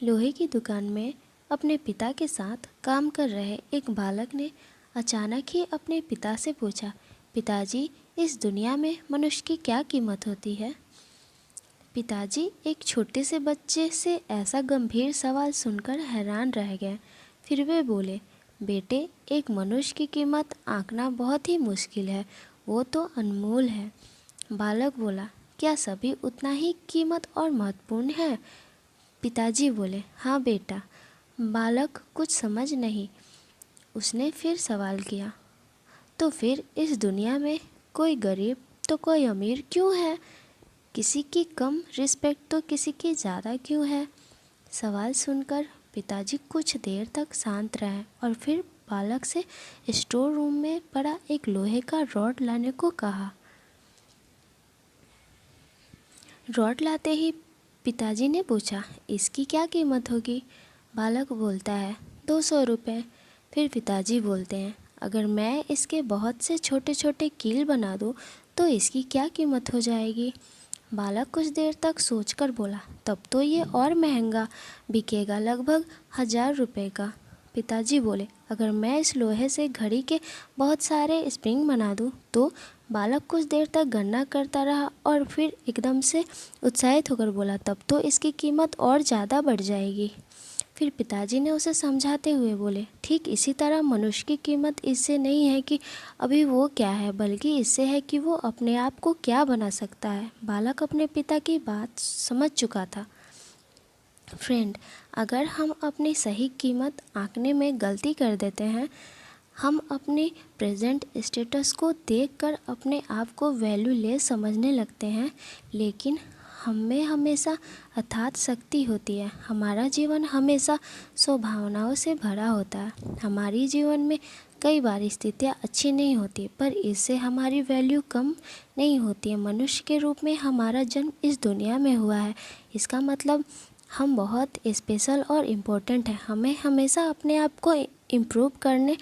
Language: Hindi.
लोहे की दुकान में अपने पिता के साथ काम कर रहे एक बालक ने अचानक ही अपने पिता से पूछा, पिताजी, इस दुनिया में मनुष्य की क्या कीमत होती है? पिताजी एक छोटे से बच्चे से ऐसा गंभीर सवाल सुनकर हैरान रह गए। फिर वे बोले, बेटे, एक मनुष्य की कीमत आंकना बहुत ही मुश्किल है, वो तो अनमोल है। बालक बोला, क्या सभी उतना ही कीमत और महत्वपूर्ण है? पिताजी बोले, हाँ बेटा। बालक कुछ समझ नहीं। उसने फिर सवाल किया, तो फिर इस दुनिया में कोई गरीब तो कोई अमीर क्यों है? किसी की कम रिस्पेक्ट तो किसी की ज़्यादा क्यों है? सवाल सुनकर पिताजी कुछ देर तक शांत रहे और फिर बालक से स्टोर रूम में पड़ा एक लोहे का रॉड लाने को कहा। रॉड लाते ही पिताजी ने पूछा, इसकी क्या कीमत होगी? बालक बोलता है, 200 रुपये। फिर पिताजी बोलते हैं, अगर मैं इसके बहुत से छोटे छोटे कील बना दूँ तो इसकी क्या कीमत हो जाएगी? बालक कुछ देर तक सोचकर बोला, तब तो ये और महंगा बिकेगा, लगभग 1000 रुपये का। पिताजी बोले, अगर मैं इस लोहे से घड़ी के बहुत सारे स्प्रिंग बना दूँ तो? बालक कुछ देर तक गणना करता रहा और फिर एकदम से उत्साहित होकर बोला, तब तो इसकी कीमत और ज़्यादा बढ़ जाएगी। फिर पिताजी ने उसे समझाते हुए बोले, ठीक इसी तरह मनुष्य की कीमत इससे नहीं है कि अभी वो क्या है, बल्कि इससे है कि वो अपने आप को क्या बना सकता है। बालक अपने पिता की बात समझ चुका था। फ्रेंड, अगर हम अपनी सही कीमत आंकने में गलती कर देते हैं, हम अपने प्रेजेंट स्टेटस को देखकर अपने आप को वैल्यूलेस समझने लगते हैं, लेकिन हमें हमेशा अथात शक्ति होती है। हमारा जीवन हमेशा स्वभावनाओं से भरा होता है। हमारी जीवन में कई बार स्थितियाँ अच्छी नहीं होती, पर इससे हमारी वैल्यू कम नहीं होती है। मनुष्य के रूप में हमारा जन्म इस दुनिया में हुआ है, इसका मतलब हम बहुत स्पेशल और इम्पोर्टेंट हैं। हमें हमेशा अपने आप को इम्प्रूव करने